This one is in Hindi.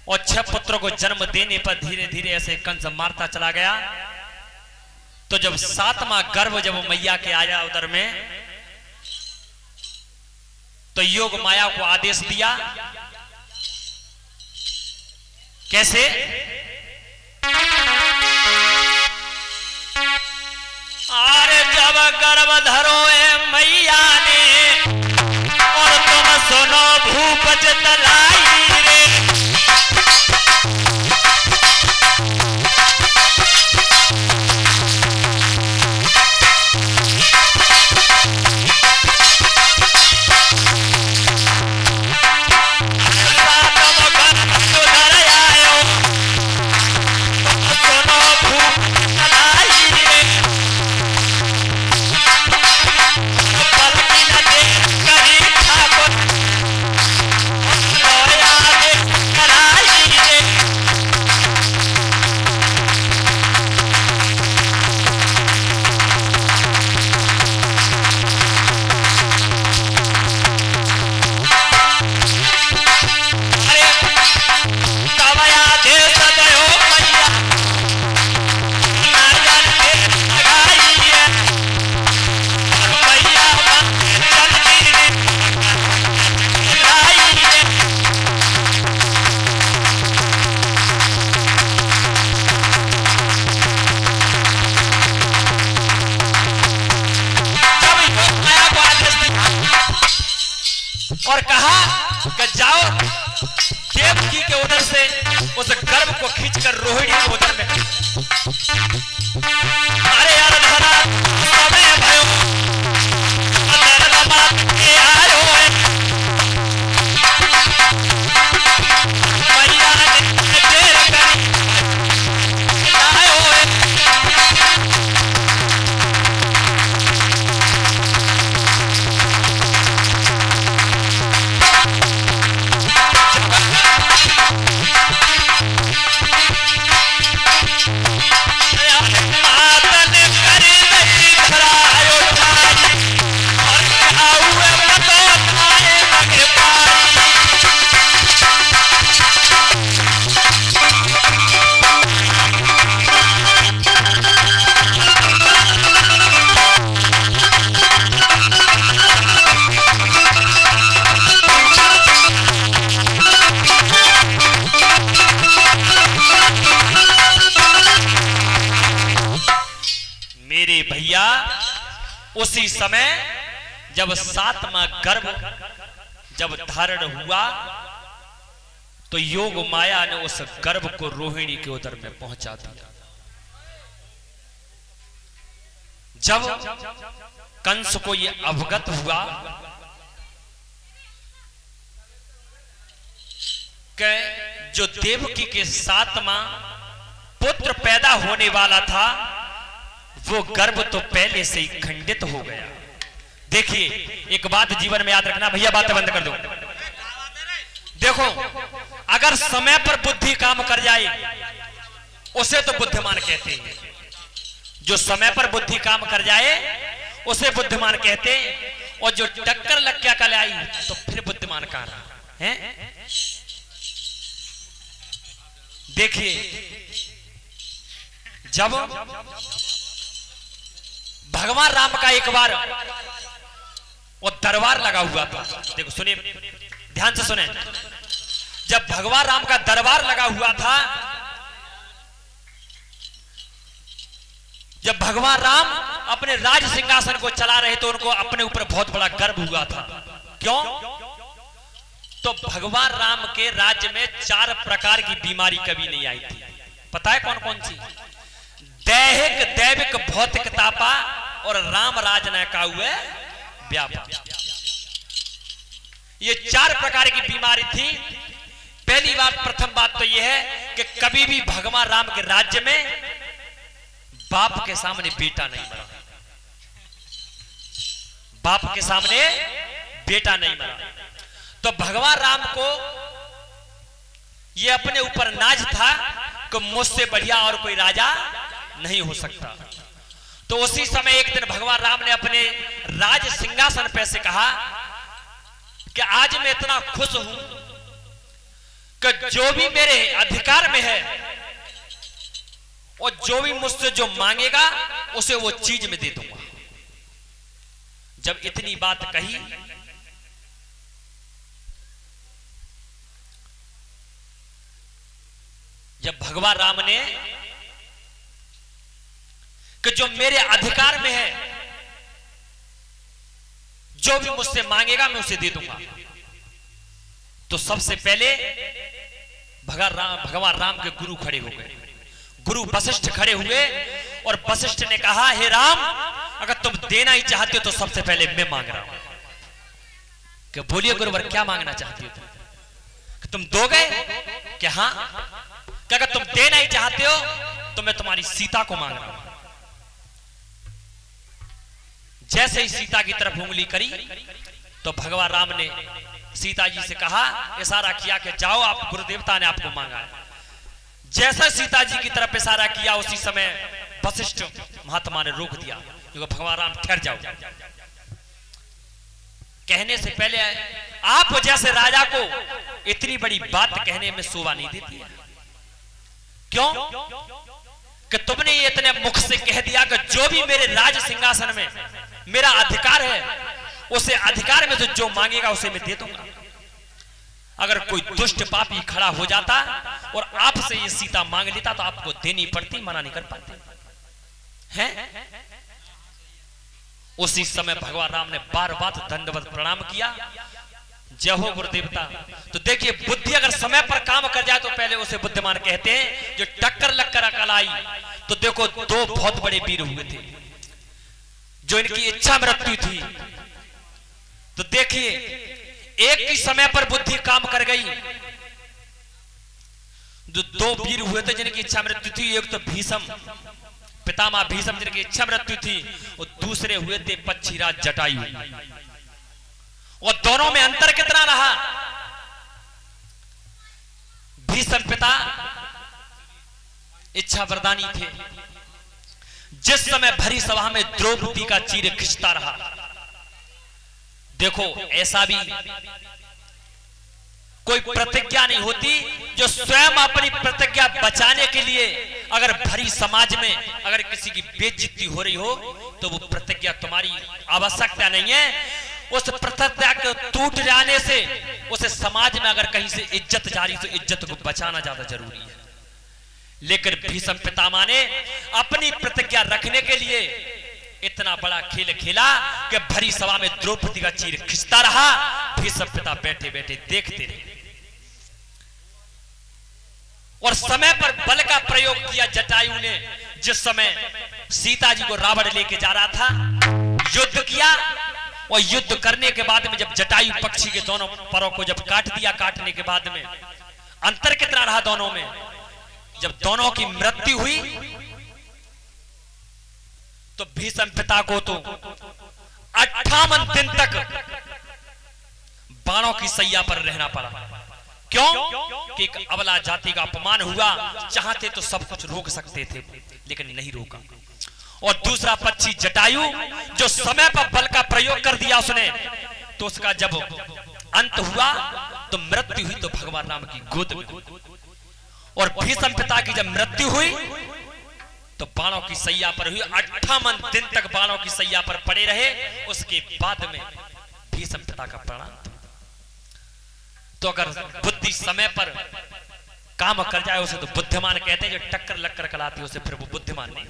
और 6 पुत्रों को जन्म देने पर धीरे धीरे ऐसे कंस मारता चला गया। तो जब 7वां गर्भ जब मैया के आया उधर में, तो योग माया को आदेश दिया। कैसे? अरे जब गर्भ धरो मैया ने, और तुम सुनो भूपच तलाई रे। और कहा कि जाओ देवकी के उधर से उस गर्भ को खींचकर रोहिणी के उधर में। अरे यार धरा समय भयो, के आयो मैया ने देर करी आयो। भैया उसी समय जब 7वां गर्भ जब धारण हुआ, तो योग माया ने उस गर्भ को रोहिणी के उदर में पहुंचा दिया। जब कंस को यह अवगत हुआ कि जो देवकी के 7वां पुत्र पैदा होने वाला था, वो गर्भ तो पहले से ही खंडित हो गया। देखिए एक बात जीवन में याद रखना भैया, बातें बंद कर दो। देखो अगर समय पर बुद्धि काम कर जाए उसे तो बुद्धिमान कहते हैं। जो समय पर बुद्धि काम कर जाए उसे बुद्धिमान कहते हैं, और जो टक्कर लग क्या कल आई तो फिर बुद्धिमान कह रहा है। देखिए जब भगवान राम का एक बार वो दरबार लगा हुआ था, देखो सुनिए ध्यान से सुने। जब भगवान राम का दरबार लगा हुआ था, जब भगवान राम अपने राज सिंहासन को चला रहे तो उनको अपने ऊपर बहुत बड़ा गर्व हुआ था। क्यों? तो भगवान राम के राज्य में 4 प्रकार की बीमारी कभी नहीं आई थी। पता है कौन कौन सी? दैहिक, दैविक, भौतिक तापा और राम राज न का हुए व्यापा। ये 4 प्रकार की बीमारी थी। पहली बात, प्रथम बात तो यह है कि कभी भी भगवान राम के राज्य में बाप के सामने बेटा नहीं मरा। बाप के सामने बेटा नहीं मरा। तो भगवान राम को यह अपने ऊपर नाज था कि मुझसे बढ़िया और कोई राजा नहीं हो सकता। तो उसी समय एक दिन भगवान राम ने अपने राज सिंहासन पे से कहा कि आज मैं इतना खुश हूं कि जो भी मेरे अधिकार में है और जो भी मुझसे जो मांगेगा उसे वो चीज में दे दूंगा। जब इतनी बात कही, जब भगवान राम ने कि जो मेरे अधिकार में है, जो भी मुझसे मांगेगा मैं उसे दे दूंगा, तो सबसे पहले भगवान राम के गुरु खड़े हो गए। गुरु वशिष्ठ खड़े हुए और वशिष्ठ ने कहा, हे राम, अगर तुम देना ही चाहते हो तो सबसे पहले मैं मांग रहा हूं। कि बोलिए गुरुवर, क्या मांगना चाहती हो कि तुम दोगे? क्या हाँ? कि अगर तुम देना ही चाहते हो तो मैं तुम्हारी सीता को मांग रहा हूं। जैसे ही सीता की तरफ उंगली करी तो भगवान राम ने सीता जी से कहा, इशारा किया कि जाओ, आप गुरुदेवता ने आपको मांगा है। जैसा सीता जी की तरफ इशारा किया उसी समय वशिष्ठ महात्मा ने रोक दिया, क्योंकि भगवान राम ठहर जाओ। कहने से पहले आप जैसे राजा को इतनी बड़ी बात कहने में शोभा नहीं देती है। क्यों? कि तुमने ये इतने मुख से कह दिया कि जो भी मेरे राज सिंहासन में मेरा अधिकार है, उसे अधिकार में से जो मांगेगा उसे मैं दे दूंगा। अगर कोई दुष्ट पापी खड़ा हो जाता और आपसे ये सीता मांग लेता तो आपको देनी पड़ती, मना नहीं कर पाते हैं। उसी समय भगवान राम ने बार बार दंडवत प्रणाम किया, जय हो गुरुदेवता। तो देखिए, बुद्धि अगर समय पर काम कर जाए तो पहले उसे बुद्धिमान कहते हैं। जो टक्कर लगकर अकल आई, तो देखो दो बहुत बड़े वीर हुए थे, जो इनकी इच्छा मृत्यु थी। तो देखिए, एक ही समय पर बुद्धि काम कर गई। जो दो वीर हुए थे जिनकी इच्छा मृत्यु थी, एक तो भीष्म, पितामह भीष्म जिनकी इच्छा मृत्यु थी, और दूसरे हुए थे पक्षीराज जटायु। और दोनों में अंतर कितना रहा? भीष्म पिता इच्छा वरदानी थे। जिस समय भरी सभा में द्रौपदी का चीर खिंचता रहा, देखो ऐसा भी कोई प्रतिज्ञा नहीं होती जो स्वयं अपनी प्रतिज्ञा बचाने के लिए, अगर भरी समाज में अगर किसी की बेइज्जती हो रही हो तो वो प्रतिज्ञा तुम्हारी आवश्यकता नहीं है। उस प्रतिज्ञा के टूट जाने से उसे समाज में अगर कहीं से इज्जत जा रही तो इज्जत को बचाना ज्यादा जरूरी है। लेकिन भीष्म पितामह ने अपनी प्रतिज्ञा रखने के लिए इतना बड़ा खेल खेला कि भरी सभा में द्रौपदी का चीर खिंचता रहा। भीष्म पिता बैठे बैठे देखते रहे और समय पर बल का प्रयोग किया जटायु ने। जिस समय सीता जी को रावण लेके जा रहा था, युद्ध किया, और युद्ध करने के बाद में जब जटायु पक्षी के दोनों परों को जब काट दिया, काटने के बाद में अंतर कितना रहा दोनों में? जब दोनों की मृत्यु हुई तो भीष्म पिता को तो 58 दिन तक बाणों की सैया पर रहना पड़ा। क्यों? कि एक अबला जाति का अपमान हुआ। चाहते तो सब कुछ रोक सकते थे, लेकिन नहीं रोका। और दूसरा पक्षी जटायु, जो समय पर बल का प्रयोग कर दिया उसने, तो उसका जब अंत हुआ तो मृत्यु हुई तो भगवान राम की गोद में। और भीष्म पिता की जब मृत्यु हुई तो बाणों की सैया पर हुई। 58 दिन तक बाणों की सैया पर पड़े रहे। उसके बाद में भीष्म पिता का प्राण। तो अगर बुद्धि समय पर काम कर जाए उसे तो बुद्धिमान कहते हैं। जो टक्कर लग कर कलाती है उसे फिर वो बुद्धिमान नहीं।